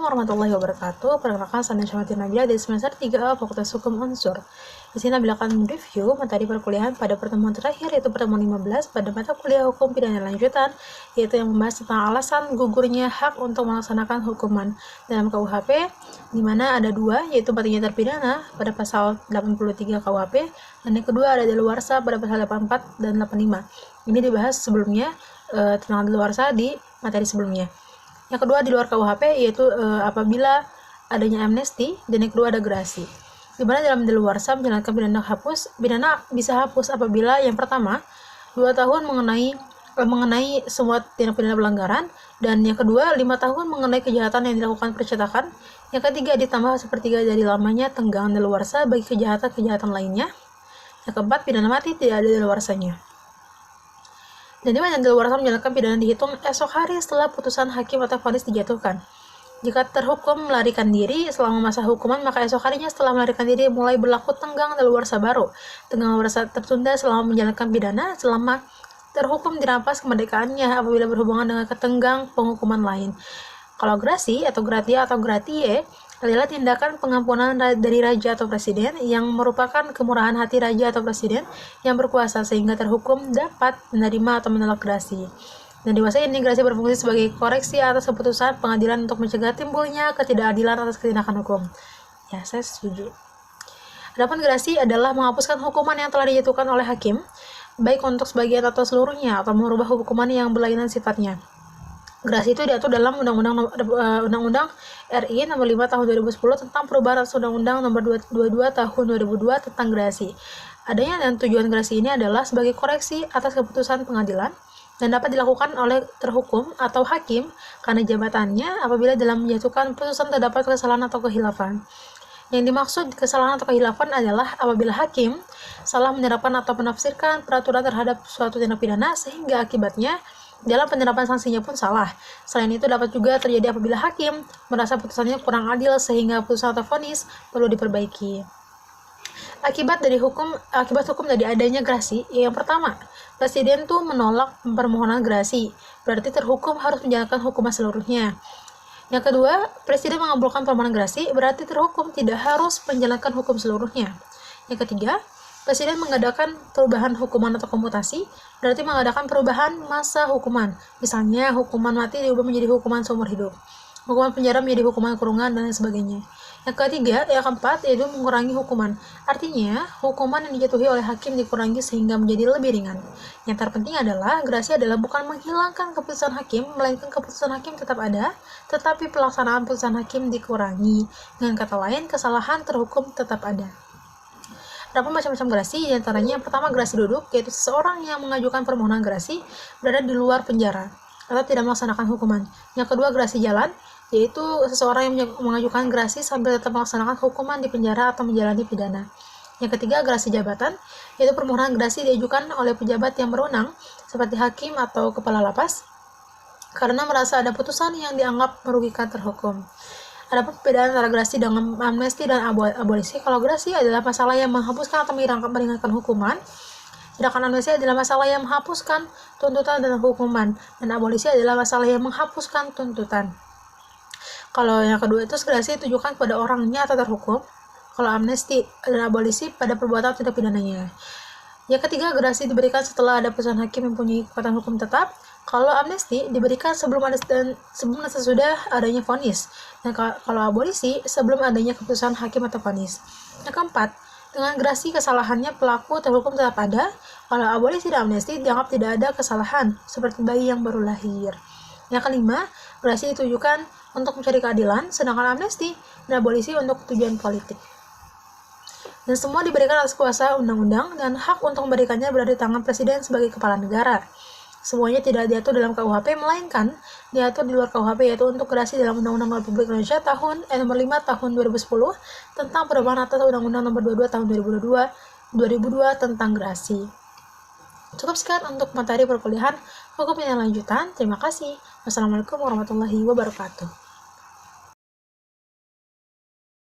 warahmatullahi wabarakatuh. Perkenalkan, saya Syamati Nabila dari semester 3A Fakultas Hukum Unsur. Di sini Nabila akan mereview materi perkuliahan pada pertemuan terakhir, yaitu pertemuan 15 pada mata kuliah Hukum Pidana Lanjutan, yaitu yang membahas tentang alasan gugurnya hak untuk melaksanakan hukuman dalam KUHP, di mana ada dua, yaitu matinya terpidana pada pasal 83 KUHP, dan yang kedua ada daluarsa pada pasal 84 dan 85. Ini dibahas sebelumnya tentang daluarsa di materi sebelumnya. Yang kedua di luar KUHP, yaitu apabila adanya amnesti, dan yang kedua ada gerasi. Di mana dalam daluarsa menjalankan pidana bisa hapus apabila yang pertama 2 tahun mengenai semua tindak pidana pelanggaran, dan yang kedua 5 tahun mengenai kejahatan yang dilakukan percetakan, yang ketiga ditambah sepertiga dari lamanya tenggang daluarsa bagi kejahatan lainnya, yang keempat pidana mati tidak ada daluarsanya. Dan di mana daluarsa menjalankan pidana dihitung esok hari setelah putusan hakim atau vonis dijatuhkan. Jika terhukum melarikan diri selama masa hukuman, maka esok harinya setelah melarikan diri mulai berlaku tenggang daluarsa baru. Tenggang daluarsa tertunda selama menjalankan pidana selama terhukum dirampas kemerdekaannya apabila berhubungan dengan ketenggang penghukuman lain. Kalau grasi atau gratia atau gratie adalah tindakan pengampunan dari raja atau presiden yang merupakan kemurahan hati raja atau presiden yang berkuasa sehingga terhukum dapat menerima atau menolak grasi. Dan di masa ini grasi berfungsi sebagai koreksi atas keputusan pengadilan untuk mencegah timbulnya ketidakadilan atas tindakan hukum. Ya, saya setuju. Adapun grasi adalah menghapuskan hukuman yang telah dijatuhkan oleh hakim, baik untuk sebagian atau seluruhnya, atau merubah hukuman yang berlainan sifatnya. Grasi itu diatur dalam Undang-Undang RI Nomor 5 Tahun 2010 tentang perubahan atas Undang-Undang Nomor 22 Tahun 2002 tentang grasi. Adanya dan tujuan grasi ini adalah sebagai koreksi atas keputusan pengadilan dan dapat dilakukan oleh terhukum atau hakim karena jabatannya apabila dalam menjatuhkan putusan terdapat kesalahan atau kehilafan. Yang dimaksud kesalahan atau kehilafan adalah apabila hakim salah menerapkan atau menafsirkan peraturan terhadap suatu tindak pidana sehingga akibatnya dalam penerapan sanksinya pun salah. Selain itu dapat juga terjadi apabila hakim merasa putusannya kurang adil sehingga putusan atau vonis perlu diperbaiki. Akibat hukum dari adanya grasi, yang pertama, presiden tuh menolak permohonan grasi, berarti terhukum harus menjalankan hukuman seluruhnya. Yang kedua, presiden mengabulkan permohonan grasi, berarti terhukum tidak harus menjalankan hukum seluruhnya. Yang ketiga, presiden mengadakan perubahan hukuman atau komutasi, berarti mengadakan perubahan masa hukuman. Misalnya, hukuman mati diubah menjadi hukuman seumur hidup, hukuman penjara menjadi hukuman kurungan, dan lain sebagainya. Yang keempat, yaitu mengurangi hukuman. Artinya, hukuman yang dijatuhi oleh hakim dikurangi sehingga menjadi lebih ringan. Yang terpenting adalah, grasi adalah bukan menghilangkan keputusan hakim, melainkan keputusan hakim tetap ada, tetapi pelaksanaan putusan hakim dikurangi. Dengan kata lain, kesalahan terhukum tetap ada. Ada macam-macam grasi, diantaranya yang pertama grasi duduk, yaitu seseorang yang mengajukan permohonan grasi berada di luar penjara atau tidak melaksanakan hukuman. Yang kedua grasi jalan, yaitu seseorang yang mengajukan grasi sambil tetap melaksanakan hukuman di penjara atau menjalani pidana. Yang ketiga grasi jabatan, yaitu permohonan grasi diajukan oleh pejabat yang berwenang seperti hakim atau kepala lapas karena merasa ada putusan yang dianggap merugikan terhukum. Ada perbedaan antara grasi dengan amnesti dan abolisi. Kalau grasi adalah masalah yang menghapuskan atau meringankan hukuman, sedangkan amnesti adalah masalah yang menghapuskan tuntutan dan hukuman, dan abolisi adalah masalah yang menghapuskan tuntutan. Kalau yang kedua itu grasi ditujukan kepada orangnya atau terhukum. Kalau amnesti dan abolisi pada perbuatan tindak pidananya. Yang ketiga, grasi diberikan setelah ada putusan hakim yang mempunyai kekuatan hukum tetap. Kalau amnesti diberikan sebelum dan sesudah adanya vonis. Dan kalau abolisi sebelum adanya keputusan hakim atau vonis. Yang keempat, dengan grasi kesalahannya pelaku terhukum tetap ada. Kalau abolisi dan amnesti dianggap tidak ada kesalahan, seperti bayi yang baru lahir. Yang kelima, grasi ditujukan untuk mencari keadilan, sedangkan amnesti dan abolisi untuk tujuan politik. Dan semua diberikan atas kuasa undang-undang, dan hak untuk memberikannya berada di tangan presiden sebagai kepala negara. Semuanya tidak diatur dalam KUHP, melainkan diatur di luar KUHP, yaitu untuk grasi dalam Undang-Undang Republik Indonesia Nomor 5 Tahun 2010 tentang perubahan atas Undang-Undang Nomor 22 Tahun 2002 tentang grasi. Cukup sekian untuk materi perkuliahan hukum yang lanjutan. Terima kasih. Wassalamualaikum warahmatullahi wabarakatuh.